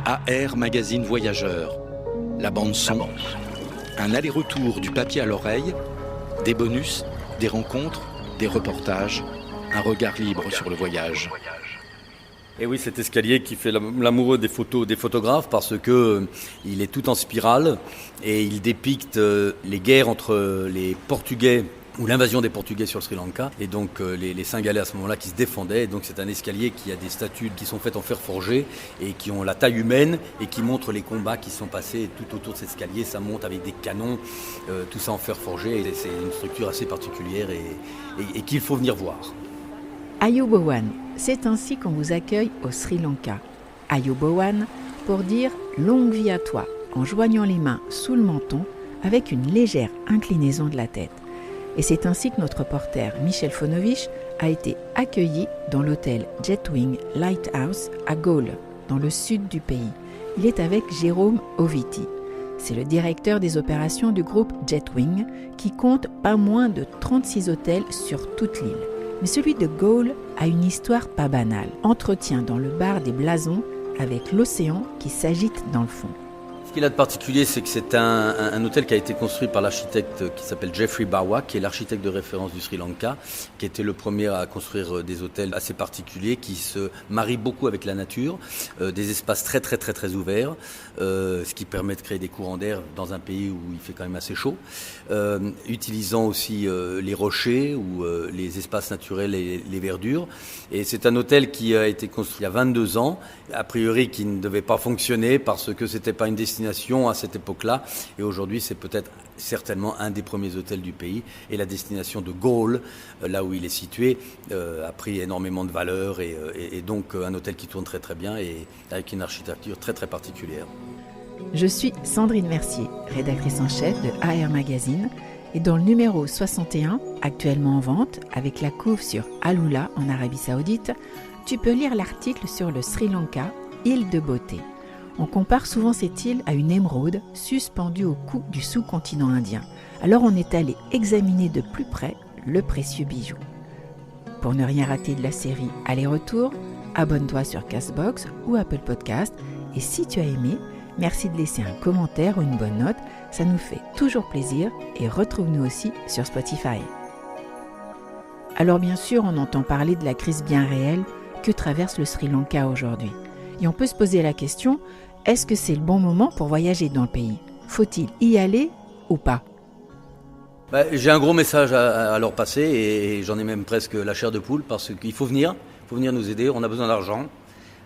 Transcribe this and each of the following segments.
AR Magazine Voyageur. La bande-son, un aller-retour du papier à l'oreille, des bonus, des rencontres, des reportages, un regard libre sur le voyage. Et oui, cet escalier qui fait l'amoureux des photographes parce que il est tout en spirale et il dépicte les guerres entre les Portugais ou l'invasion des Portugais sur le Sri Lanka et donc les Singalais à ce moment-là qui se défendaient. Et donc c'est un escalier qui a des statues qui sont faites en fer forgé et qui ont la taille humaine et qui montrent les combats qui sont passés tout autour de cet escalier. Ça monte avec des canons, tout ça en fer forgé. Et c'est une structure assez particulière et qu'il faut venir voir. Ayubowan, c'est ainsi qu'on vous accueille au Sri Lanka. Ayubowan pour dire longue vie à toi, en joignant les mains sous le menton avec une légère inclinaison de la tête. Et c'est ainsi que notre reporter Michel Fonovich a été accueilli dans l'hôtel Jetwing Lighthouse à Galle, dans le sud du pays. Il est avec Jérôme Oviti. C'est le directeur des opérations du groupe Jetwing qui compte pas moins de 36 hôtels sur toute l'île. Mais celui de Galle a une histoire pas banale. Entretien dans le bar des Blasons avec l'océan qui s'agite dans le fond. Ce qu'il a de particulier, c'est que c'est un hôtel qui a été construit par l'architecte qui s'appelle Jeffrey Bawa, qui est l'architecte de référence du Sri Lanka, qui était le premier à construire des hôtels assez particuliers, qui se marient beaucoup avec la nature, des espaces très très très très ouverts, ce qui permet de créer des courants d'air dans un pays où il fait quand même assez chaud, utilisant aussi les rochers ou les espaces naturels et les verdures. Et c'est un hôtel qui a été construit il y a 22 ans, a priori qui ne devait pas fonctionner parce que c'était pas une destination à cette époque-là, et aujourd'hui c'est peut-être certainement un des premiers hôtels du pays, et la destination de Galle, là où il est situé, a pris énormément de valeur, et donc un hôtel qui tourne très très bien et avec une architecture très très particulière. Je suis Sandrine Mercier, rédactrice en chef de AR Magazine, et dans le numéro 61, actuellement en vente, avec la couve sur Alula en Arabie Saoudite, tu peux lire l'article sur le Sri Lanka, île de beauté. On compare souvent cette île à une émeraude suspendue au cou du sous-continent indien. Alors on est allé examiner de plus près le précieux bijou. Pour ne rien rater de la série Aller-retour, abonne-toi sur Castbox ou Apple Podcast. Et si tu as aimé, merci de laisser un commentaire ou une bonne note. Ça nous fait toujours plaisir et retrouve-nous aussi sur Spotify. Alors bien sûr, on entend parler de la crise bien réelle que traverse le Sri Lanka aujourd'hui. Et on peut se poser la question, est-ce que c'est le bon moment pour voyager dans le pays ? Faut-il y aller ou pas ? J'ai un gros message à leur passer et j'en ai même presque la chair de poule parce qu'il faut venir nous aider, on a besoin d'argent,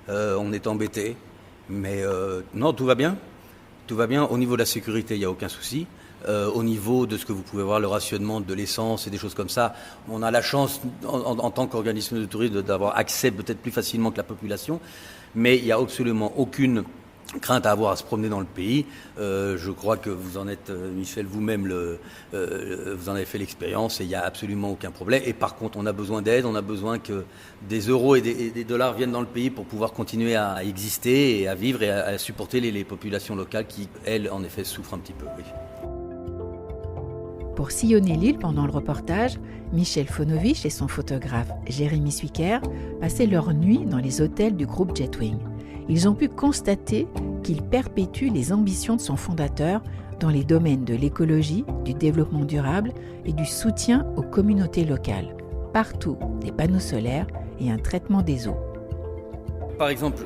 on est embêtés, mais non, tout va bien. Tout va bien, au niveau de la sécurité, il n'y a aucun souci. Au niveau de ce que vous pouvez voir, le rationnement de l'essence et des choses comme ça, on a la chance en tant qu'organisme de tourisme d'avoir accès peut-être plus facilement que la population, mais il n'y a absolument aucune crainte à avoir à se promener dans le pays. Je crois que vous en êtes, Michel, vous-même, vous en avez fait l'expérience et il n'y a absolument aucun problème. Et par contre, on a besoin d'aide, on a besoin que des euros et des dollars viennent dans le pays pour pouvoir continuer à exister et à vivre et à supporter les populations locales qui, elles, en effet, souffrent un petit peu. Oui. Pour sillonner l'île pendant le reportage, Michel Fonovich et son photographe Jérémy Suiker passaient leur nuit dans les hôtels du groupe Jetwing. Ils ont pu constater qu'il perpétue les ambitions de son fondateur dans les domaines de l'écologie, du développement durable et du soutien aux communautés locales. Partout, des panneaux solaires et un traitement des eaux. Par exemple,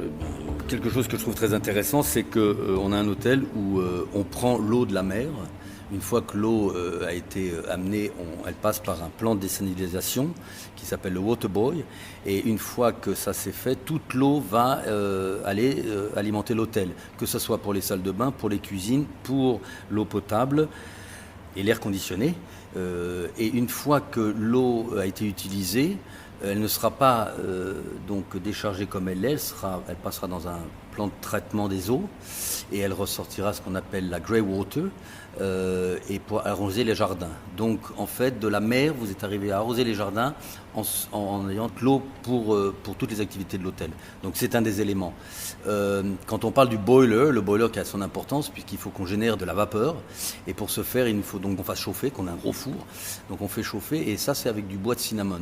quelque chose que je trouve très intéressant, c'est qu'on a un hôtel où on prend l'eau de la mer. Une fois que l'eau a été amenée, elle passe par un plan de désalinisation qui s'appelle le Waterboy. Et une fois que ça s'est fait, toute l'eau va aller alimenter l'hôtel, que ce soit pour les salles de bain, pour les cuisines, pour l'eau potable et l'air conditionné. Et une fois que l'eau a été utilisée, elle ne sera pas donc déchargée comme elle l'est, elle passera dans un plan de traitement des eaux et elle ressortira ce qu'on appelle la grey water et pour arroser les jardins. Donc en fait de la mer vous êtes arrivé à arroser les jardins en ayant de l'eau pour toutes les activités de l'hôtel. Donc c'est un des éléments. Quand on parle du boiler, le boiler qui a son importance puisqu'il faut qu'on génère de la vapeur et pour ce faire il faut donc qu'on fasse chauffer, qu'on a un gros four. Donc on fait chauffer et ça c'est avec du bois de cinnamon.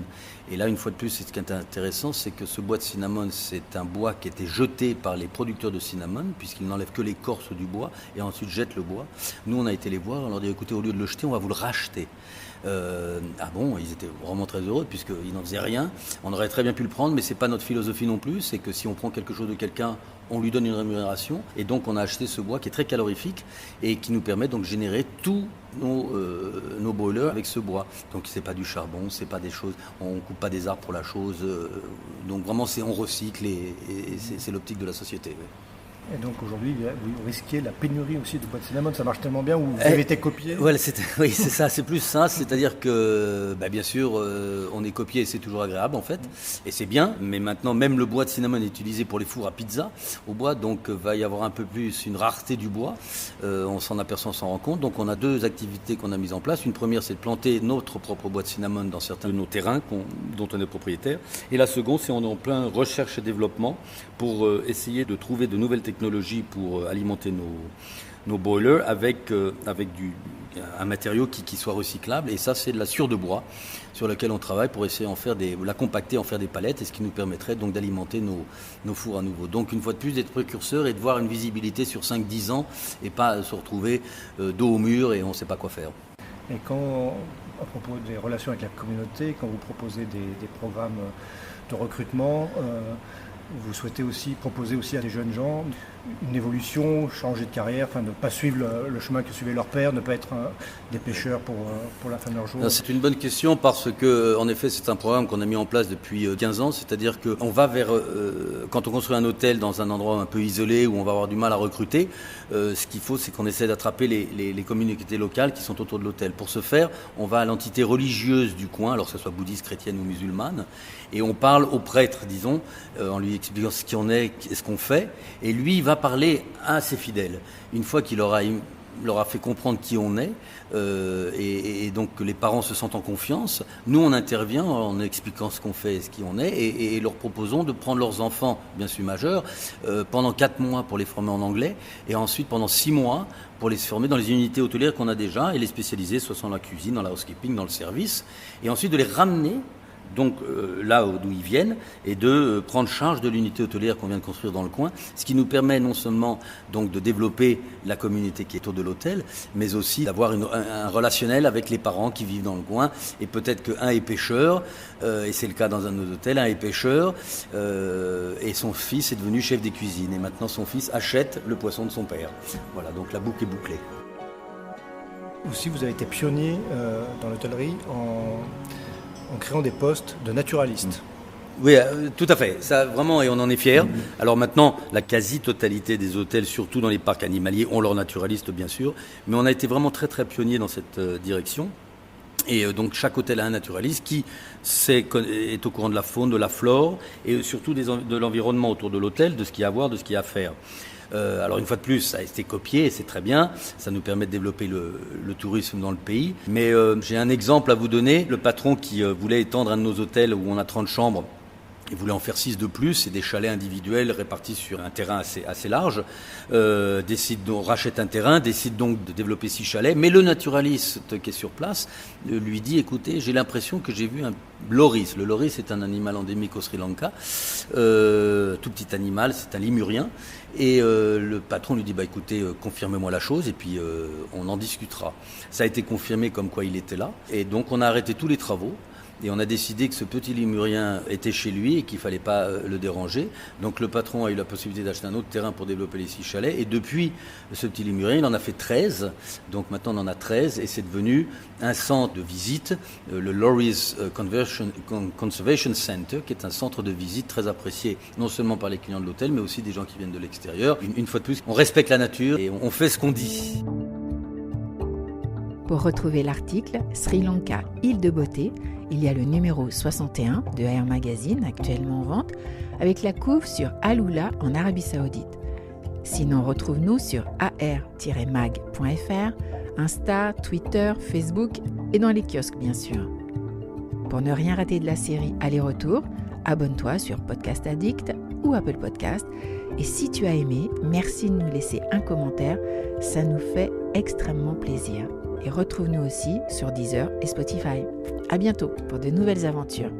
Et là une fois de plus ce qui est intéressant c'est que ce bois de cinnamon c'est un bois qui était jeté par les producteurs producteurs de cinnamon, puisqu'ils n'enlèvent que l'écorce du bois et ensuite jettent le bois. Nous, on a été les voir, on leur dit écoutez, au lieu de le jeter, on va vous le racheter. Ah bon, ils étaient vraiment très heureux puisqu'ils n'en faisaient rien. On aurait très bien pu le prendre, mais c'est pas notre philosophie non plus. C'est que si on prend quelque chose de quelqu'un, on lui donne une rémunération. Et donc on a acheté ce bois qui est très calorifique et qui nous permet donc de générer tous nos boilers avec ce bois. Donc c'est pas du charbon, c'est pas des choses, on coupe pas des arbres pour la chose. Donc vraiment on recycle et c'est l'optique de la société. Ouais. Et donc aujourd'hui, vous risquez la pénurie aussi de bois de cinnamon, ça marche tellement bien, ou vous avez été copié? Ouais, oui, c'est ça, c'est plus ça, c'est-à-dire que bien sûr, on est copié et c'est toujours agréable en fait, et c'est bien, mais maintenant même le bois de cinnamon est utilisé pour les fours à pizza au bois, donc va y avoir un peu plus une rareté du bois, on s'en aperçoit, on s'en rend compte, donc on a deux activités qu'on a mises en place. Une première, c'est de planter notre propre bois de cinnamon dans certains de nos terrains dont on est propriétaire, et la seconde, c'est on est en plein recherche et développement pour essayer de trouver de nouvelles technologies pour alimenter nos boilers avec un matériau qui soit recyclable, et ça c'est de la sciure de bois sur laquelle on travaille pour essayer la compacter, en faire des palettes, et ce qui nous permettrait donc d'alimenter nos fours à nouveau. Donc une fois de plus d'être précurseur et de voir une visibilité sur 5-10 ans et pas se retrouver dos au mur et on ne sait pas quoi faire. Et quand, à propos des relations avec la communauté, quand vous proposez des programmes de recrutement, vous souhaitez aussi proposer aussi à des jeunes gens une évolution, changer de carrière, enfin ne pas suivre le chemin que suivait leur père, ne pas être des pêcheurs pour la fin de leur jour. C'est une bonne question parce que, en effet, c'est un programme qu'on a mis en place depuis 15 ans, c'est-à-dire qu'on va vers, quand on construit un hôtel dans un endroit un peu isolé où on va avoir du mal à recruter, ce qu'il faut, c'est qu'on essaie d'attraper les communautés locales qui sont autour de l'hôtel. Pour ce faire, on va à l'entité religieuse du coin, alors que ce soit bouddhiste, chrétienne ou musulmane, et on parle au prêtre, disons, en lui expliquant ce qu'on est et ce qu'on fait, et lui, il va parler à ses fidèles. Une fois qu'il leur a fait comprendre qui on est, et donc que les parents se sentent en confiance, nous on intervient en expliquant ce qu'on fait et ce qui on est, et leur proposons de prendre leurs enfants, bien sûr majeurs, pendant 4 mois pour les former en anglais, et ensuite pendant 6 mois pour les former dans les unités hôtelières qu'on a déjà, et les spécialiser soit dans la cuisine, dans la housekeeping, dans le service, et ensuite de les ramener donc là d'où ils viennent, et de prendre charge de l'unité hôtelière qu'on vient de construire dans le coin, ce qui nous permet non seulement donc de développer la communauté qui est autour de l'hôtel, mais aussi d'avoir un relationnel avec les parents qui vivent dans le coin, et peut-être qu'un est pêcheur, et c'est le cas dans un de nos hôtels, un est pêcheur, et son fils est devenu chef des cuisines, et maintenant son fils achète le poisson de son père. Voilà, donc la boucle est bouclée. Aussi, vous avez été pionnier dans l'hôtellerie en créant des postes de naturalistes. Oui, tout à fait. Ça, vraiment, et on en est fiers. Alors maintenant, la quasi-totalité des hôtels, surtout dans les parcs animaliers, ont leurs naturalistes, bien sûr. Mais on a été vraiment très, très pionniers dans cette direction. Et donc, chaque hôtel a un naturaliste qui est au courant de la faune, de la flore, et surtout de l'environnement autour de l'hôtel, de ce qu'il y a à voir, de ce qu'il y a à faire. Alors une fois de plus, ça a été copié et c'est très bien, ça nous permet de développer le tourisme dans le pays. Mais j'ai un exemple à vous donner. Le patron qui voulait étendre un de nos hôtels où on a 30 chambres, il voulait en faire 6 de plus, et des chalets individuels répartis sur un terrain assez large, rachète un terrain, décide donc de développer 6 chalets, mais le naturaliste qui est sur place lui dit écoutez, j'ai l'impression que j'ai vu un loris. Le loris est un animal endémique au Sri Lanka, tout petit animal, c'est un lémurien, et le patron lui dit écoutez, confirmez-moi la chose et puis on en discutera. Ça a été confirmé comme quoi il était là, et donc on a arrêté tous les travaux. Et on a décidé que ce petit lémurien était chez lui et qu'il ne fallait pas le déranger. Donc le patron a eu la possibilité d'acheter un autre terrain pour développer les 6 chalets. Et depuis ce petit lémurien, il en a fait 13. Donc maintenant on en a 13 et c'est devenu un centre de visite, le Loris Conservation Center, qui est un centre de visite très apprécié non seulement par les clients de l'hôtel, mais aussi des gens qui viennent de l'extérieur. Une fois de plus, on respecte la nature et on fait ce qu'on dit. Pour retrouver l'article Sri Lanka, île de beauté, il y a le numéro 61 de AR Magazine, actuellement en vente, avec la couve sur Alula en Arabie Saoudite. Sinon, retrouve-nous sur ar-mag.fr, Insta, Twitter, Facebook et dans les kiosques, bien sûr. Pour ne rien rater de la série Aller-Retour, abonne-toi sur Podcast Addict ou Apple Podcast. Et si tu as aimé, merci de nous laisser un commentaire, ça nous fait extrêmement plaisir. Et retrouve-nous aussi sur Deezer et Spotify. À bientôt pour de nouvelles aventures.